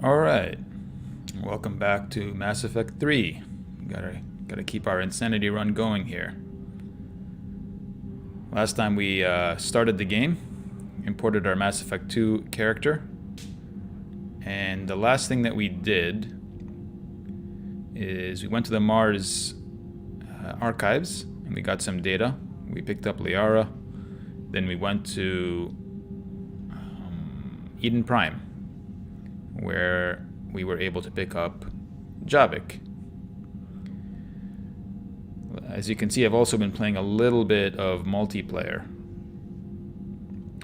Alright, welcome back to Mass Effect 3. Gotta keep our insanity run going here. Last time we started the game, imported our Mass Effect 2 character, and the last thing that we did is we went to the Mars archives and we got some data. We picked up Liara, then we went to Eden Prime, where we were able to pick up Javik. As you can see, I've also been playing a little bit of multiplayer,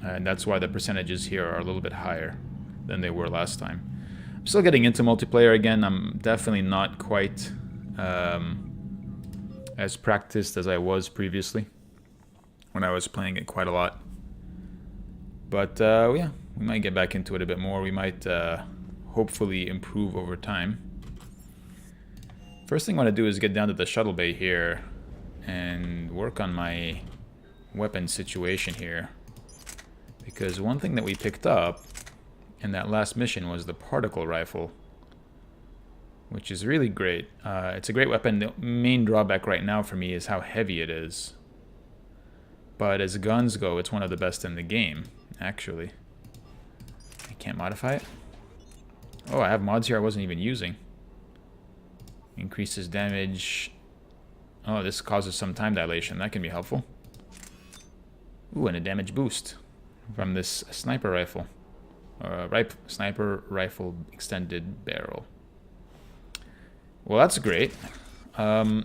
and that's why the percentages here are a little bit higher than they were last time. I'm still getting into multiplayer again. I'm definitely not quite as practiced as I was previously when I was playing it quite a lot. But yeah, we might get back into it a bit more. We might hopefully improve over time. First thing I want to do is get down to the shuttle bay here and work on my weapon situation here. Because one thing that we picked up in that last mission was the particle rifle, which is really great. It's a great weapon. The main drawback right now for me is how heavy it is. But as guns go, it's one of the best in the game, actually. I can't modify it. Oh, I have mods here I wasn't even using. Increases damage. Oh, this causes some time dilation. That can be helpful. Ooh, and a damage boost from this sniper rifle. Sniper rifle extended barrel. Well, that's great. The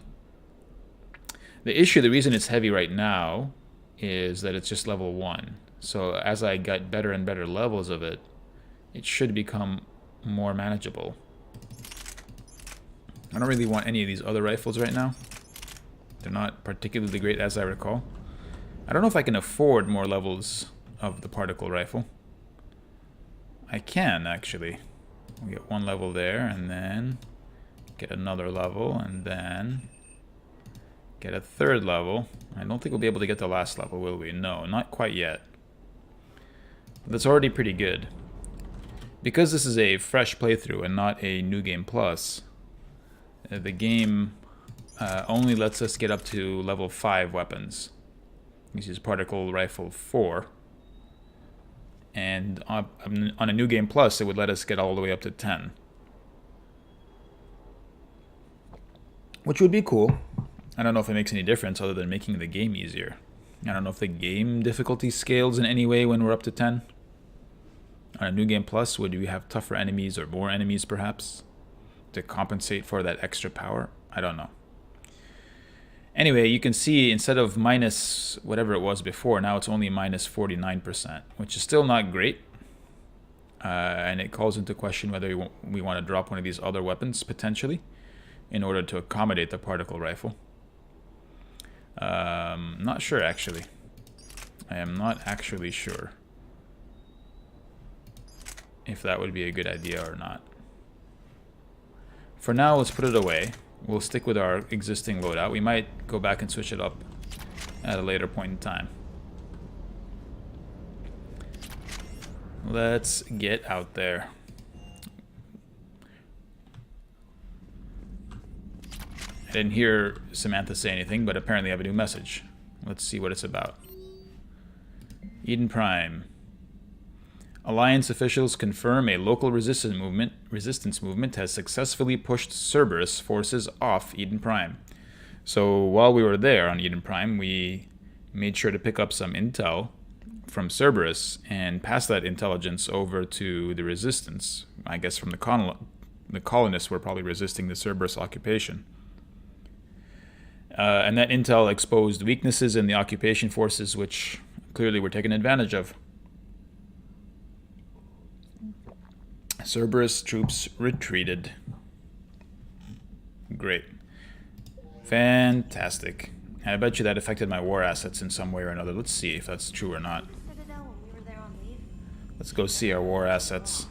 reason it's heavy right now is that it's just level 1. So as I get better and better levels of it, it should become more manageable. I don't really want any of these other rifles right now. They're not particularly great as I recall. I don't know if I can afford more levels of the particle rifle. I can, actually. We get one level there, and then get another level, and then get a third level. I don't think we'll be able to get the last level, will we? No, not quite yet. But that's already pretty good. Because this is a fresh playthrough and not a New Game Plus, the game only lets us get up to level 5 weapons. This is Particle Rifle 4. And on a New Game Plus, it would let us get all the way up to 10. Which would be cool. I don't know if it makes any difference other than making the game easier. I don't know if the game difficulty scales in any way when we're up to 10. On a New Game Plus, would we have tougher enemies or more enemies, perhaps, to compensate for that extra power? I don't know. Anyway, you can see instead of minus whatever it was before, now it's only minus 49%, which is still not great. And it calls into question whether we want to drop one of these other weapons, potentially, in order to accommodate the particle rifle. Not sure, actually. I am not actually sure if that would be a good idea or not. For now, let's put it away. We'll stick with our existing loadout. We might go back and switch it up at a later point in time. Let's get out there. I didn't hear Samantha say anything, but apparently I have a new message. Let's see what it's about. Eden Prime. Alliance officials confirm a local resistance movement has successfully pushed Cerberus forces off Eden Prime. So while we were there on Eden Prime, we made sure to pick up some intel from Cerberus and pass that intelligence over to the resistance. I guess from the colonists were probably resisting the Cerberus occupation. And that intel exposed weaknesses in the occupation forces, which clearly were taken advantage of. Cerberus troops retreated. Great. Fantastic. I bet you that affected my war assets in some way or another. Let's see if that's true or not. Let's go see our war assets.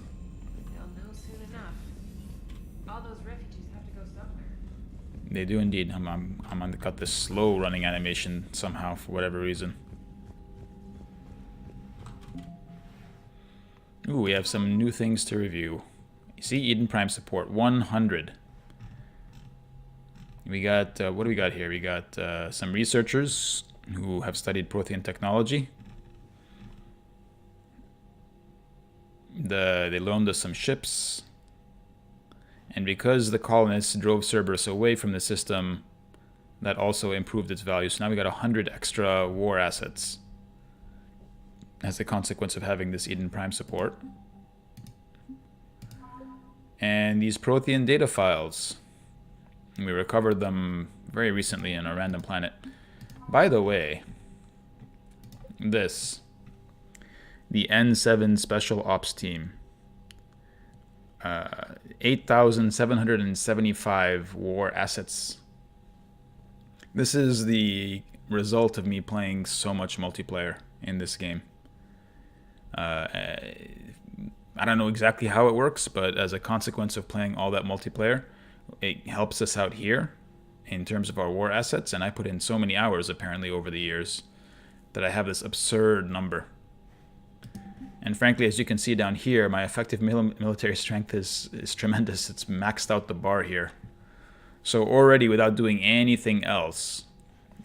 They'll know soon enough. All those refugees have to go somewhere. They do indeed. I'm going to cut this slow running animation somehow for whatever reason. Ooh, we have some new things to review. You see, Eden Prime support 100. We got, what do we got here? We got some researchers who have studied Prothean technology. They loaned us some ships. And because the colonists drove Cerberus away from the system, that also improved its value. So now we got 100 extra war assets as a consequence of having this Eden Prime support. And these Prothean data files, we recovered them very recently in a random planet. By the way, this, the N7 Special Ops Team, 8,775 war assets. This is the result of me playing so much multiplayer in this game. I don't know exactly how it works, but as a consequence of playing all that multiplayer, it helps us out here in terms of our war assets, and I put in so many hours apparently over the years that I have this absurd number. And frankly, as you can see down here, my effective military strength is tremendous. It's maxed out the bar here. So already, without doing anything else,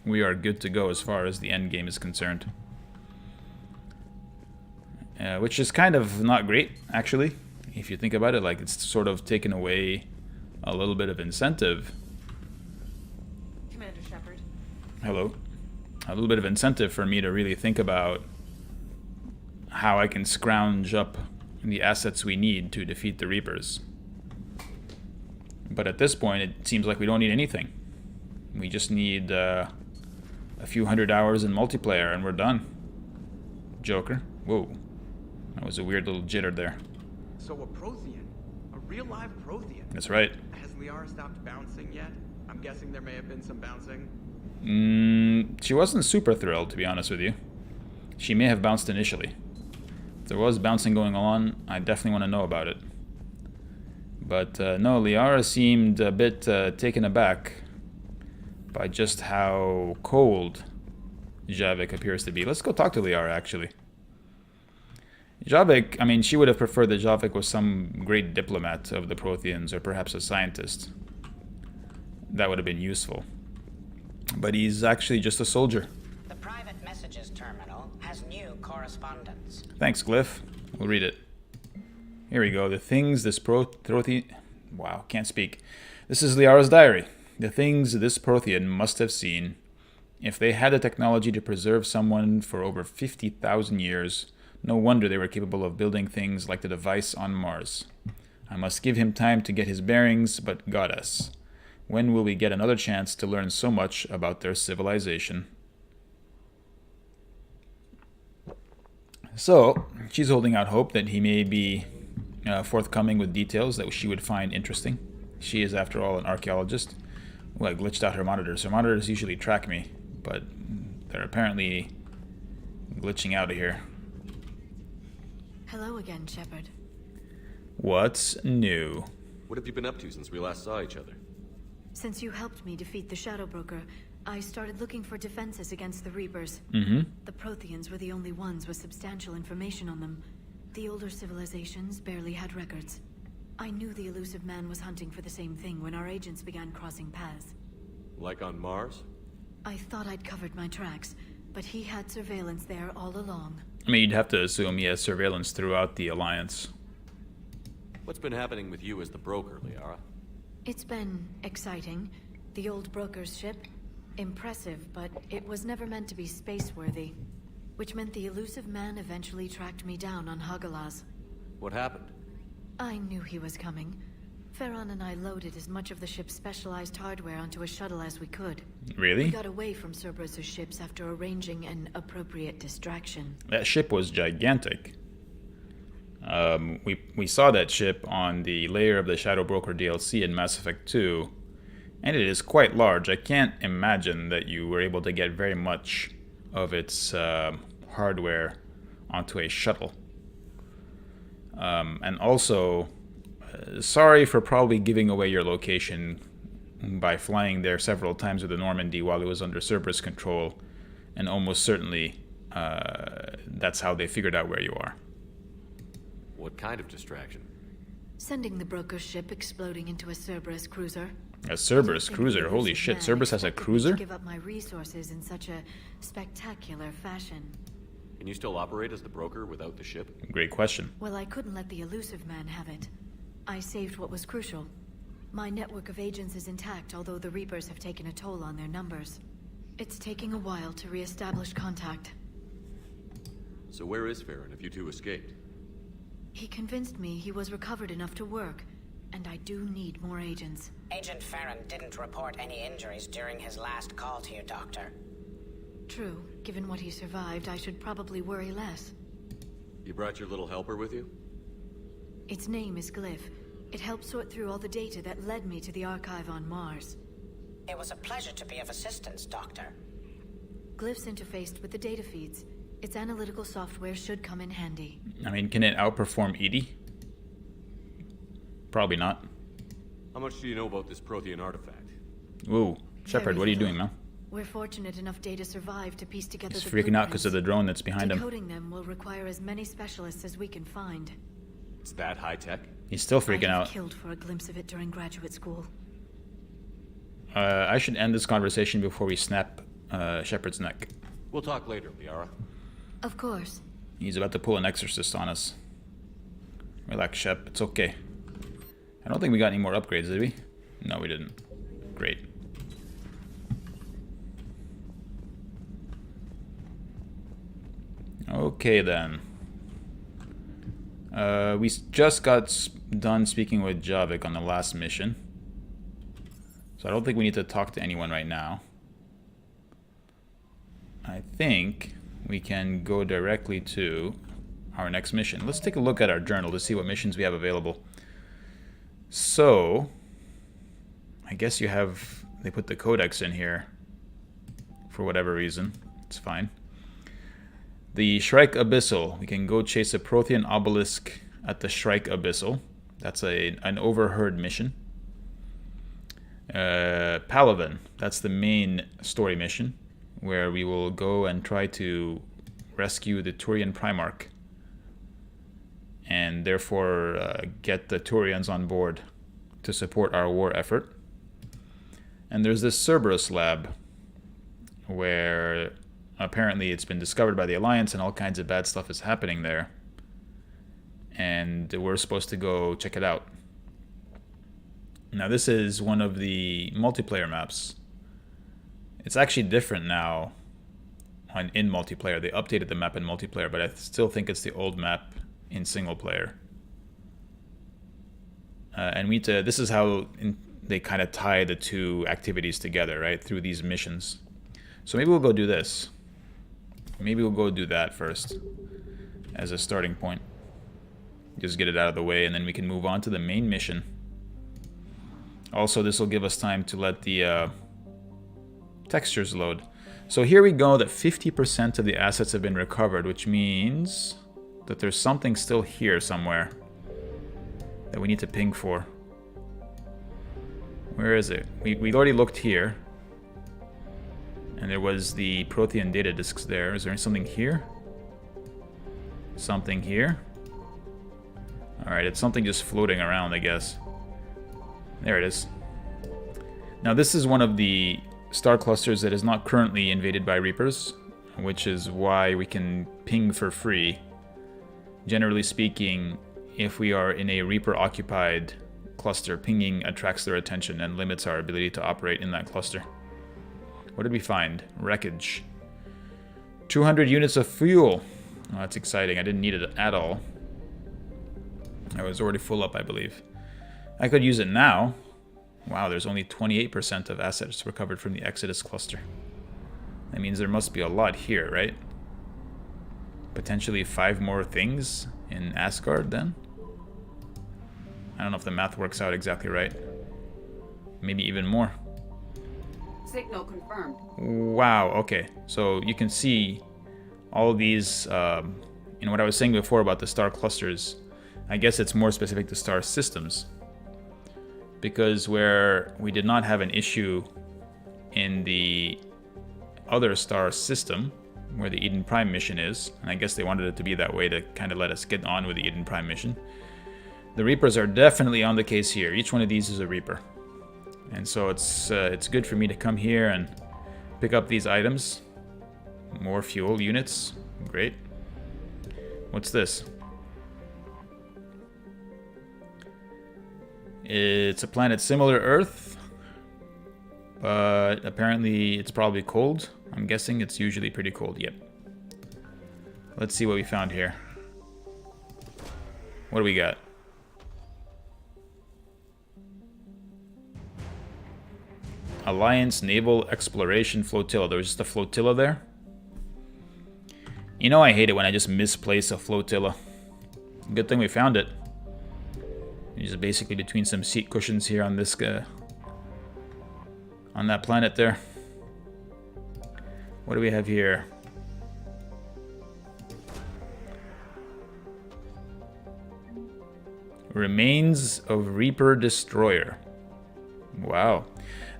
we are good to go as far as the end game is concerned. Which is kind of not great, actually, if you think about it. Like, it's sort of taken away a little bit of incentive. Commander Shepard. Hello. A little bit of incentive for me to really think about how I can scrounge up the assets we need to defeat the Reapers. But at this point, it seems like we don't need anything. We just need a few hundred hours in multiplayer and we're done. Joker. Whoa. That was a weird little jitter there. So a Prothean. A real live Prothean. That's right. Has Liara stopped bouncing yet? I'm guessing there may have been some bouncing. She wasn't super thrilled, to be honest with you. She may have bounced initially. If there was bouncing going on, I definitely want to know about it. But no, Liara seemed a bit taken aback by just how cold Javik appears to be. Let's go talk to Liara, actually. Javik, I mean, she would have preferred that Javik was some great diplomat of the Protheans, or perhaps a scientist. That would have been useful. But he's actually just a soldier. The private messages terminal has new correspondence. Thanks, Glyph. We'll read it. Here we go. The things this Prothean... Wow, can't speak. This is Liara's diary. The things this Prothean must have seen. If they had the technology to preserve someone for over 50,000 years, no wonder they were capable of building things like the device on Mars. I must give him time to get his bearings, but goddess, when will we get another chance to learn so much about their civilization? So, she's holding out hope that he may be forthcoming with details that she would find interesting. She is, after all, an archaeologist. Well, I glitched out her monitors. Her monitors usually track me, but they're apparently glitching out of here. Hello again, Shepard. What's new? What have you been up to since we last saw each other? Since you helped me defeat the Shadow Broker, I started looking for defenses against the Reapers. The Protheans were the only ones with substantial information on them. The older civilizations barely had records. I knew the elusive man was hunting for the same thing when our agents began crossing paths. Like on Mars? I thought I'd covered my tracks, but he had surveillance there all along. I mean, you'd have to assume he has surveillance throughout the Alliance. What's been happening with you as the broker, Liara? It's been exciting. The old broker's ship, impressive, but it was never meant to be space-worthy. Which meant the elusive man eventually tracked me down on Hagalaz. What happened? I knew he was coming. Farron and I loaded as much of the ship's specialized hardware onto a shuttle as we could. Really? We got away from Cerberus' ships after arranging an appropriate distraction. That ship was gigantic. We saw that ship on the Lair of the Shadow Broker DLC in Mass Effect 2, and it is quite large. I can't imagine that you were able to get very much of its hardware onto a shuttle. And also, sorry for probably giving away your location by flying there several times with the Normandy while it was under Cerberus control, and almost certainly that's how they figured out where you are. What kind of distraction? Sending the broker's ship exploding into a Cerberus cruiser. A Cerberus cruiser? Holy shit, Cerberus has a cruiser? Give up my resources in such a spectacular fashion. Can you still operate as the broker without the ship? Great question. Well, I couldn't let the elusive man have it. I saved what was crucial. My network of agents is intact, although the Reapers have taken a toll on their numbers. It's taking a while to re-establish contact. So where is Farron if you two escaped? He convinced me he was recovered enough to work, and I do need more agents. Agent Farron didn't report any injuries during his last call to you, Doctor. True. Given what he survived, I should probably worry less. You brought your little helper with you? Its name is Glyph. It helped sort through all the data that led me to the archive on Mars. It was a pleasure to be of assistance, Doctor. Glyph's interfaced with the data feeds. Its analytical software should come in handy. I mean, can it outperform EDI? Probably not. How much do you know about this Prothean artifact? Ooh, Shepard, Very what are you little. doing, man? We're fortunate enough Data survived to piece together He's the freaking out because of the drone that's behind him. Decoding them will require as many specialists as we can find. It's that high-tech? He's still freaking I out. killed for a glimpse of it during graduate school. I should end this conversation before we snap Shepard's neck. We'll talk later, Liara. Of course. He's about to pull an exorcist on us. Relax, Shep. It's okay. I don't think we got any more upgrades, did we? No, we didn't. Great. Okay, then. We just got done speaking with Javik on the last mission. So I don't think we need to talk to anyone right now. I think we can go directly to our next mission. Let's take a look at our journal to see what missions we have available. So, I guess you have... They put the codex in here for whatever reason. It's fine. The Shrike Abyssal. We can go chase a Prothean obelisk at the Shrike Abyssal. That's an overheard mission. Palaven. That's the main story mission, where we will go and try to rescue the Turian Primarch, and therefore get the Turians on board to support our war effort. And there's this Cerberus lab, where apparently it's been discovered by the Alliance and all kinds of bad stuff is happening there. And we're supposed to go check it out. Now this is one of the multiplayer maps. It's actually different now in multiplayer. They updated the map in multiplayer, but I still think it's the old map in single player. And this is how they kind of tie the two activities together, right? Through these missions. So maybe we'll go do this. Maybe we'll go do that first as a starting point. Just get it out of the way, and then we can move on to the main mission. Also, this will give us time to let the textures load. So here we go that 50% of the assets have been recovered, which means that there's something still here somewhere that we need to ping for. Where is it? We already looked here. And there was the Prothean data disks there. Is there something here? Something here? Alright, it's something just floating around, I guess. There it is. Now this is one of the star clusters that is not currently invaded by Reapers, which is why we can ping for free. Generally speaking, if we are in a Reaper-occupied cluster, pinging attracts their attention and limits our ability to operate in that cluster. What did we find? Wreckage. 200 units of fuel. Oh, that's exciting. I didn't need it at all. I was already full up, I believe. I could use it now. Wow, there's only 28% of assets recovered from the Exodus cluster. That means there must be a lot here, right? Potentially 5 more things in Asgard, then? I don't know if the math works out exactly right. Maybe even more. Signal confirmed. Wow, okay. So you can see all these, what I was saying before about the star clusters, I guess it's more specific to star systems. Because where we did not have an issue in the other star system, where the Eden Prime mission is, and I guess they wanted it to be that way to kind of let us get on with the Eden Prime mission, The Reapers are definitely on the case here. Each one of these is a Reaper. And so it's good for me to come here and pick up these items. More fuel units. Great. What's this? It's a planet similar to Earth, but apparently it's probably cold. I'm guessing it's usually pretty cold. Yep. Let's see what we found here. What do we got? Alliance Naval Exploration Flotilla. There was just a flotilla there. You know I hate it when I just misplace a flotilla. Good thing we found it. It's just basically between some seat cushions here on this on that planet there. What do we have here? Remains of Reaper Destroyer. Wow.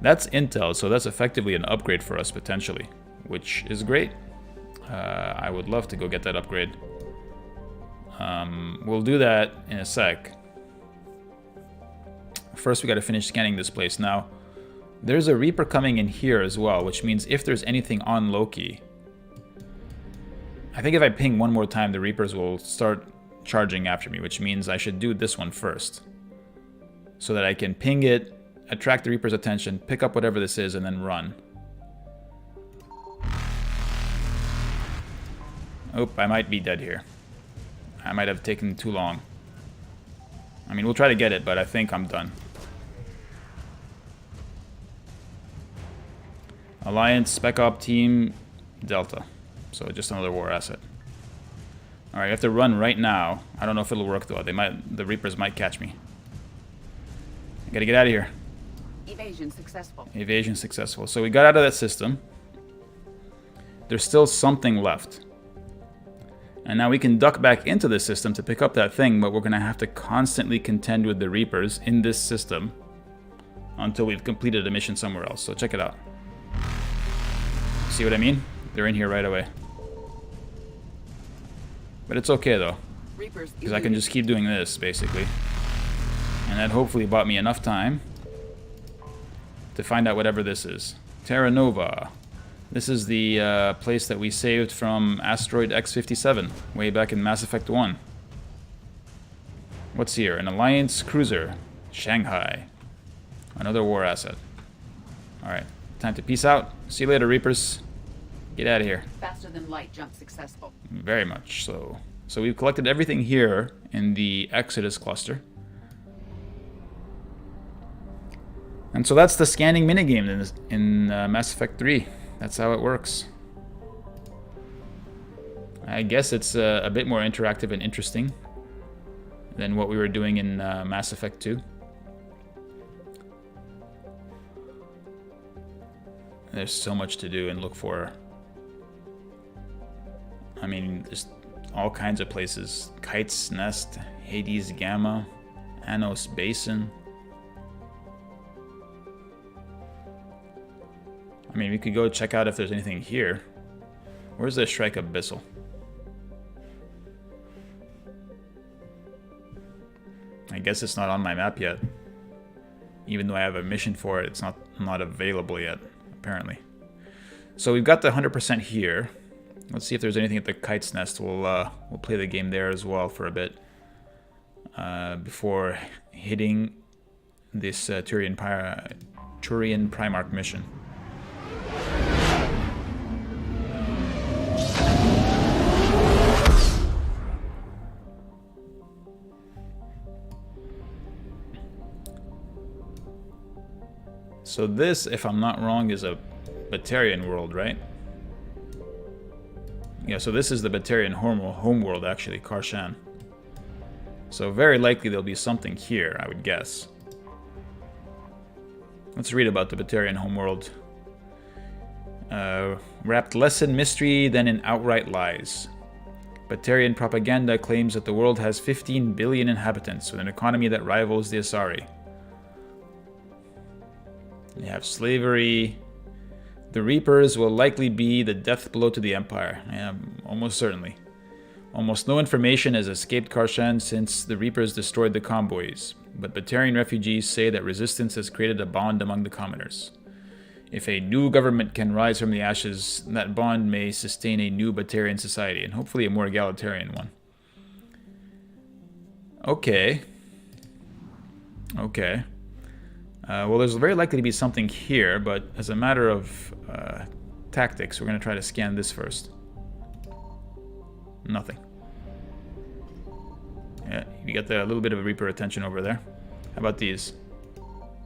That's intel, so that's effectively an upgrade for us potentially, which is great. I would love to go get that upgrade. We'll do that in a sec. First, we got to finish scanning this place. Now, there's a Reaper coming in here as well, which means if there's anything on Loki, I think if I ping one more time, the Reapers will start charging after me, which means I should do this one first, so that I can ping it, attract the Reaper's attention, pick up whatever this is, and then run. Oh, I might be dead here. I might have taken too long. I mean, we'll try to get it, but I think I'm done. Alliance Spec Op Team Delta. So just another war asset. Alright, I have to run right now. I don't know if it'll work though. The Reapers might catch me. I gotta get out of here. Evasion successful. Evasion successful. So we got out of that system. There's still something left. And now we can duck back into the system to pick up that thing, but we're going to have to constantly contend with the Reapers in this system until we've completed a mission somewhere else. So check it out. See what I mean? They're in here right away. But it's okay though, because I can just keep doing this basically. And that hopefully bought me enough time to find out whatever this is. Terra Nova. This is the place that we saved from Asteroid X-57 way back in Mass Effect 1. What's here? An Alliance cruiser. Shanghai. Another war asset. Alright, time to peace out. See you later, Reapers. Get out of here. Faster than light jump successful. Very much so. So we've collected everything here in the Exodus cluster. And so that's the scanning minigame in Mass Effect 3. That's how it works. I guess it's a bit more interactive and interesting than what we were doing in Mass Effect 2. There's so much to do and look for. I mean, there's all kinds of places. Kite's Nest, Hades Gamma, Anos Basin. I mean, we could go check out if there's anything here. Where's the Shrike Abyssal? I guess it's not on my map yet. Even though I have a mission for it, it's not available yet, apparently. So we've got the 100% here. Let's see if there's anything at the Kite's Nest. We'll play the game there as well for a bit. Before hitting this Turian Primarch mission. So this, if I'm not wrong, is a Batarian world, right? Yeah, so this is the Batarian home world, actually, Karshan. So very likely there'll be something here, I would guess. Let's read about the Batarian homeworld. Wrapped less in mystery than in outright lies. Batarian propaganda claims that the world has 15 billion inhabitants with an economy that rivals the Asari. You have slavery. The Reapers will likely be the death blow to the Empire. Yeah, almost certainly. Almost no information has escaped Karshan since the Reapers destroyed the convoys, but Batarian refugees say that resistance has created a bond among the commoners. If a new government can rise from the ashes, that bond may sustain a new Batarian society, and hopefully a more egalitarian one. Okay. Okay. Well, there's very likely to be something here, but as a matter of tactics, we're going to try to scan this first. Nothing. Yeah, you got a little bit of a Reaper attention over there. How about these?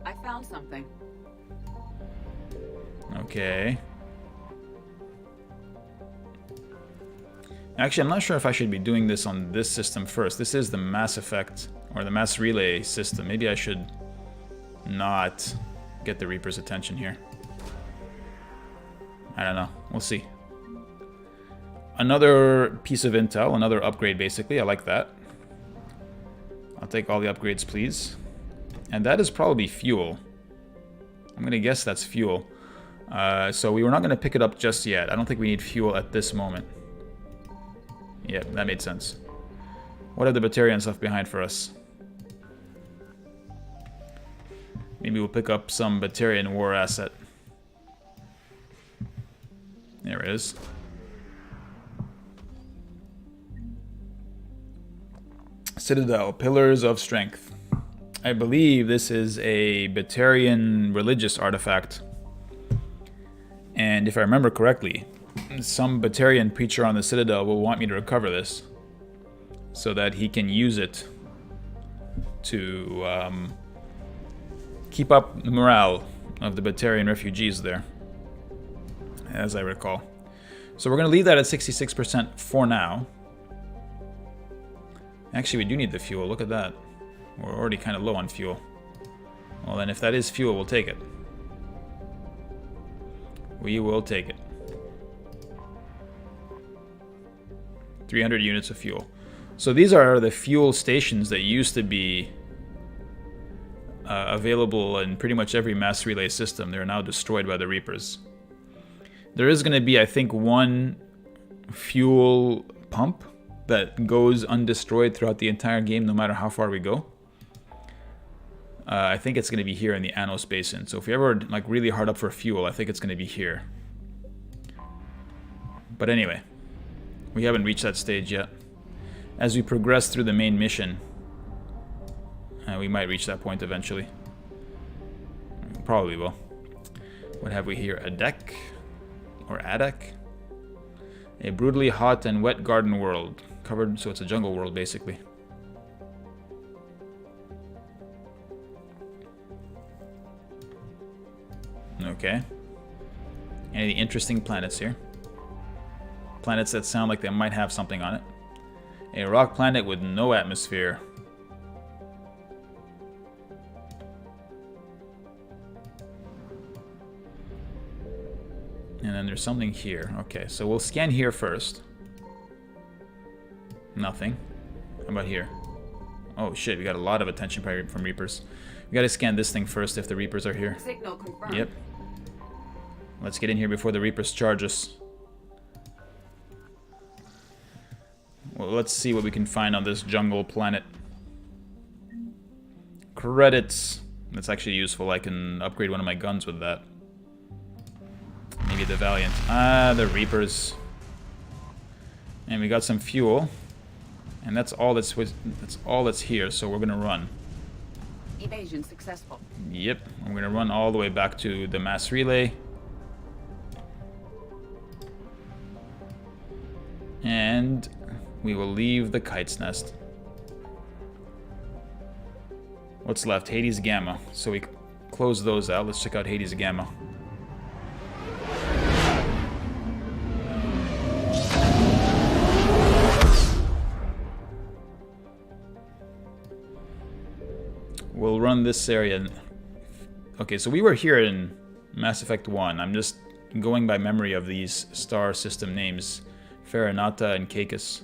I found something. Okay. Actually, I'm not sure if I should be doing this on this system first. This is the Mass Effect, or the Mass Relay system. Maybe I should not get the Reaper's attention here. I don't know. We'll see. Another piece of intel, another upgrade basically. I like that. I'll take all the upgrades, please. And that is probably fuel. I'm going to guess that's fuel. So we were not going to pick it up just yet. I don't think we need fuel at this moment. Yeah, that made sense. What have the Batarians left behind for us? Maybe we'll pick up some Batarian war asset. There it is. Citadel, Pillars of Strength. I believe this is a Batarian religious artifact. And if I remember correctly, some Batarian preacher on the Citadel will want me to recover this so that he can use it to keep up the morale of the Batarian refugees there, as I recall. So we're going to leave that at 66% for now. Actually, we do need the fuel. Look at that. We're already kind of low on fuel. Well, then if that is fuel, we'll take it. We will take it. 300 units of fuel. So these are the fuel stations that used to be available in pretty much every mass relay system. They're now destroyed by the Reapers. There is going to be, I think, one fuel pump that goes undestroyed throughout the entire game, no matter how far we go. I think it's going to be here in the Anos Basin. So if you're ever like really hard up for fuel, I think it's going to be here. But anyway, we haven't reached that stage yet. As we progress through the main mission, we might reach that point eventually. Probably will. What have we here? A deck? Or a deck? A brutally hot and wet garden world. Covered, so it's a jungle world basically. Okay. Any interesting planets here? Planets that sound like they might have something on it. A rock planet with no atmosphere. And then there's something here. Okay, so we'll scan here first. Nothing. How about here? Oh shit, we got a lot of attention from Reapers. We gotta scan this thing first if the Reapers are here. Signal confirmed. Yep. Let's get in here before the Reapers charge us. Well, let's see what we can find on this jungle planet. Credits. That's actually useful. I can upgrade one of my guns with that. Maybe the Valiant. Ah, the Reapers. And we got some fuel. And that's all that's here, so we're gonna run. Evasion successful. Yep, I'm gonna run all the way back to the mass relay. And we will leave the Kite's Nest. What's left? Hades Gamma. So we close those out. Let's check out Hades Gamma. We'll run this area. Okay, so we were here in Mass Effect 1. I'm just going by memory of these star system names. Farinata and Caicus.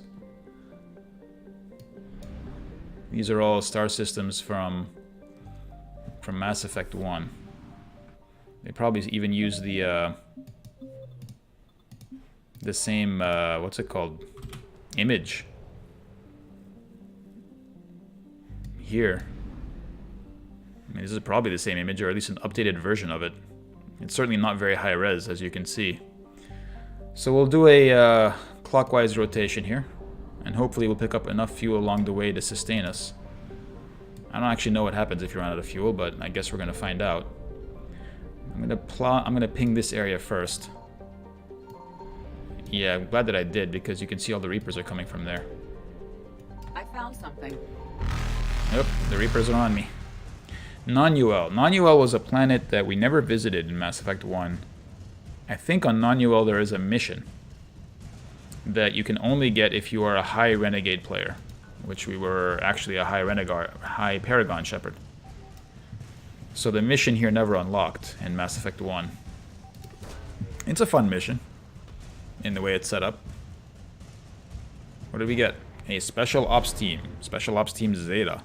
These are all star systems from Mass Effect 1. They probably even use the same, what's it called? Image here. I mean, this is probably the same image, or at least an updated version of it. It's certainly not very high res, as you can see. So we'll do a clockwise rotation here, and hopefully we'll pick up enough fuel along the way to sustain us. I don't actually know what happens if you run out of fuel, but I guess we're gonna find out. I'm gonna ping this area first. Yeah, I'm glad that I did, because you can see all the Reapers are coming from there. I found something. Yep, the Reapers are on me. Non-UL. Non-UL was a planet that we never visited in Mass Effect 1. I think on Non-UL there is a mission that you can only get if you are a high Renegade player, which we were actually a high Paragon Shepard. So the mission here never unlocked in Mass Effect 1. It's a fun mission in the way it's set up. What did we get? A Special Ops Team. Special Ops Team Zeta.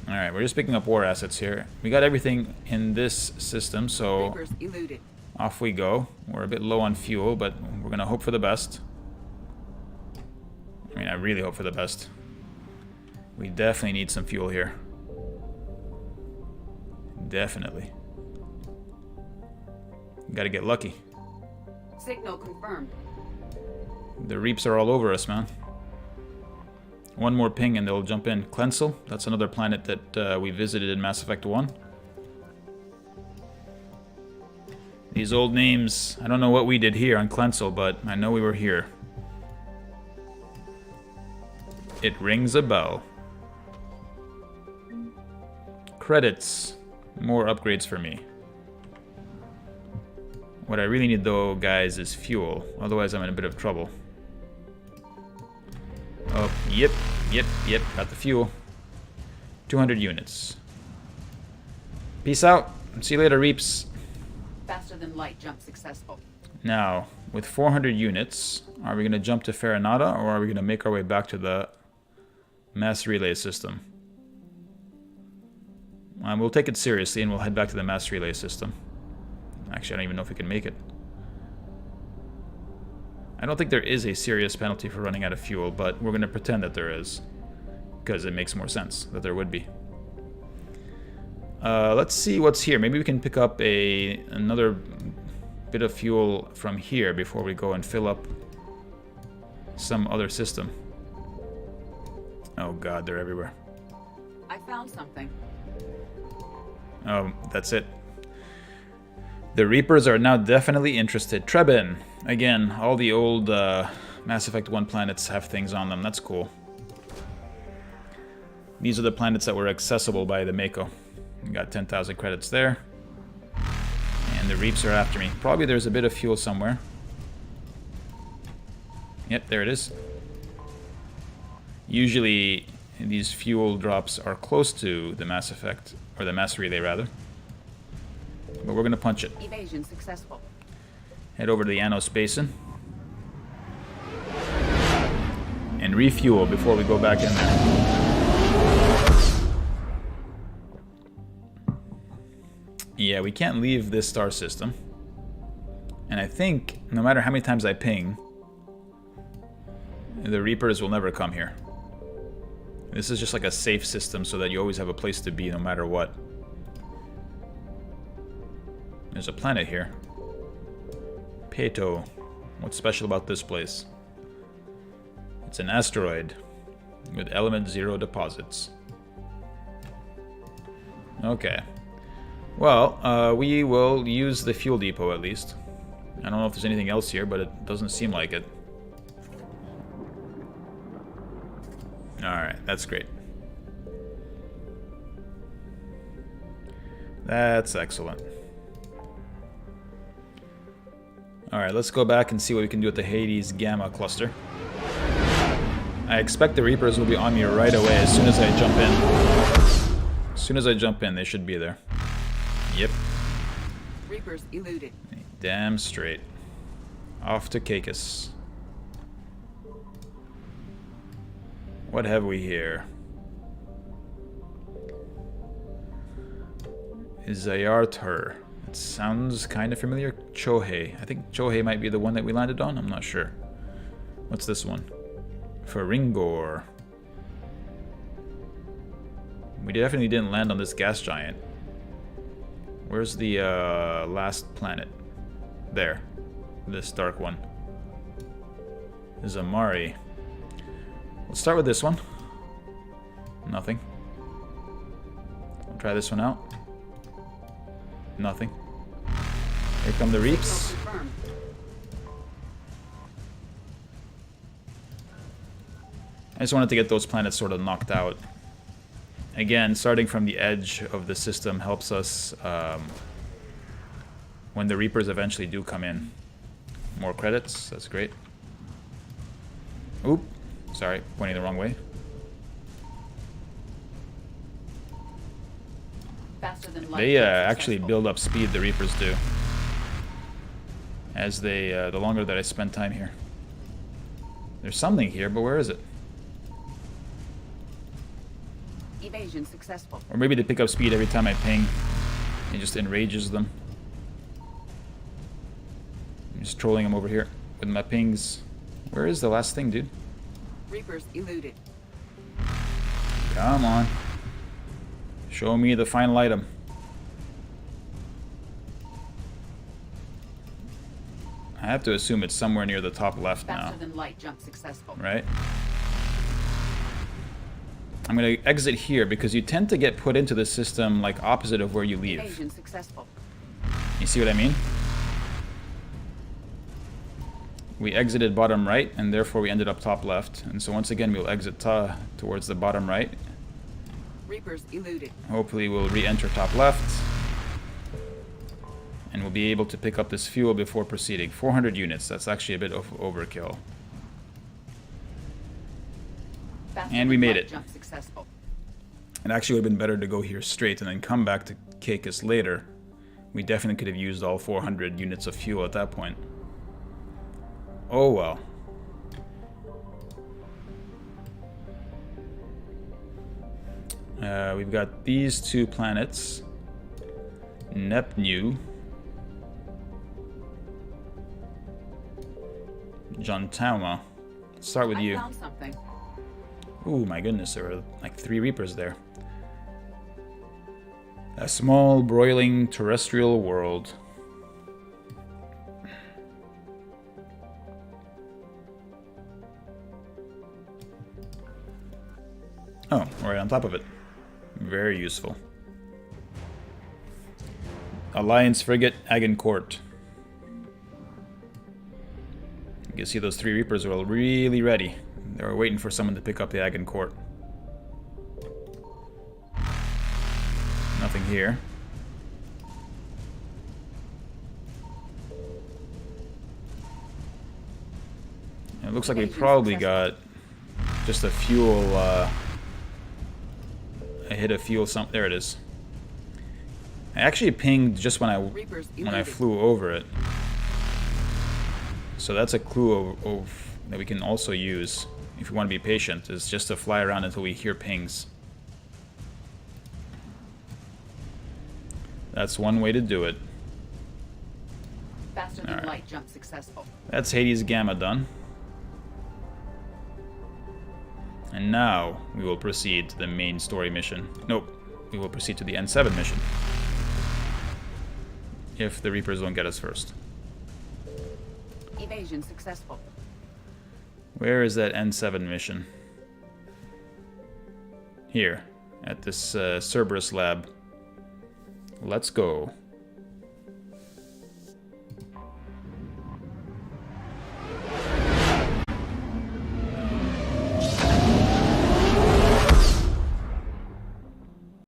Alright, we're just picking up war assets here. We got everything in this system, so Reapers eluded. off we go. We're a bit low on fuel, but we're gonna hope for the best. I mean, I really hope for the best. We definitely need some fuel here. Definitely. Gotta get lucky. Signal confirmed. The Reaps are all over us, man. One more ping and they'll jump in. Klensel, that's another planet that we visited in Mass Effect 1. These old names, I don't know what we did here on Klensel, but I know we were here. It rings a bell. Credits. More upgrades for me. What I really need though, guys, is fuel. Otherwise I'm in a bit of trouble. Oh, yep, got the fuel. 200 units. Peace out. See you later, Reaps. Faster than light jump successful. Now, with 400 units, are we going to jump to Farinata, or are we going to make our way back to the mass relay system? We'll take it seriously and we'll head back to the mass relay system. Actually, I don't even know if we can make it. I don't think there is a serious penalty for running out of fuel, but we're going to pretend that there is, because it makes more sense that there would be. Let's see what's here. Maybe we can pick up another bit of fuel from here before we go and fill up some other system. Oh god, they're everywhere. I found something. Oh, that's it. The Reapers are now definitely interested. Trebin. Again, all the old Mass Effect 1 planets have things on them. That's cool. These are the planets that were accessible by the Mako. We got 10,000 credits there. And the Reaps are after me. Probably there's a bit of fuel somewhere. Yep, there it is. Usually these fuel drops are close to the Mass Effect, or the Mass Relay rather. But we're gonna punch it. Evasion successful. Head over to the Anos Basin. And refuel before we go back in there. Yeah, we can't leave this star system. And I think, no matter how many times I ping, the Reapers will never come here. This is just like a safe system so that you always have a place to be no matter what. There's a planet here. Peto. What's special about this place? It's an asteroid with element 0 deposits. Okay. Well, we will use the fuel depot at least. I don't know if there's anything else here, but it doesn't seem like it. Alright, that's great. That's excellent. Alright, let's go back and see what we can do with the Hades Gamma cluster. I expect the Reapers will be on me right away as soon as I jump in. As soon as I jump in, they should be there. Yep. Reapers eluded. Damn straight. Off to Caicus. What have we here? Zayartur. It sounds kind of familiar. Chohei. I think Chohei might be the one that we landed on. I'm not sure. What's this one? Faringor. We definitely didn't land on this gas giant. Where's the last planet? There. This dark one. Zamari. Let's start with this one. Nothing. I'll try this one out. Nothing. Here come the reaps. Confirmed. I just wanted to get those planets sort of knocked out. Again, starting from the edge of the system helps us when the Reapers eventually do come in. More credits, that's great. Oop, sorry, pointing the wrong way. Faster than light. They jump actually successful. build up speed, the Reapers do. As they, the longer that I spend time here. There's something here, but where is it? Evasion successful. Or maybe they pick up speed every time I ping. It just enrages them. I'm just trolling them over here with my pings. Where is the last thing, dude? Reapers eluded. Come on. Show me the final item. I have to assume it's somewhere near the top left now, Faster than light jump successful. right? I'm gonna exit here because you tend to get put into the system like opposite of where you leave. Evasion successful. You see what I mean? We exited bottom right, and therefore we ended up top left. And so once again, we'll exit towards the bottom right. Reapers eluded. Hopefully we'll re-enter top left. And we'll be able to pick up this fuel before proceeding. 400 units, that's actually a bit of overkill. Faster And we than made light it. Jump successful. It actually would have been better to go here straight and then come back to Caicus later. We definitely could have used all 400 units of fuel at that point. Oh well. We've got these two planets. Nepnu. Jontauma. Let's start with I you. found something. Ooh, my goodness, there were like 3 Reapers there. A small, broiling terrestrial world. Oh, right on top of it. Very useful. Alliance frigate Agincourt. You can see those 3 Reapers are really ready. They were waiting for someone to pick up the Agincourt. Nothing here. It looks like we probably got just a fuel, I hit a fuel there it is. I actually pinged just when Reapers I eluded. flew over it. So that's a clue that we can also use if we want to be patient, is just to fly around until we hear pings. That's one way to do it. Faster than Alright. light jump successful. That's Hades Gamma done. And now we will proceed to the main story mission. Nope, we will proceed to the N7 mission. If the Reapers don't get us first. Evasion successful. Where is that N7 mission? Here, at this Cerberus lab. Let's go.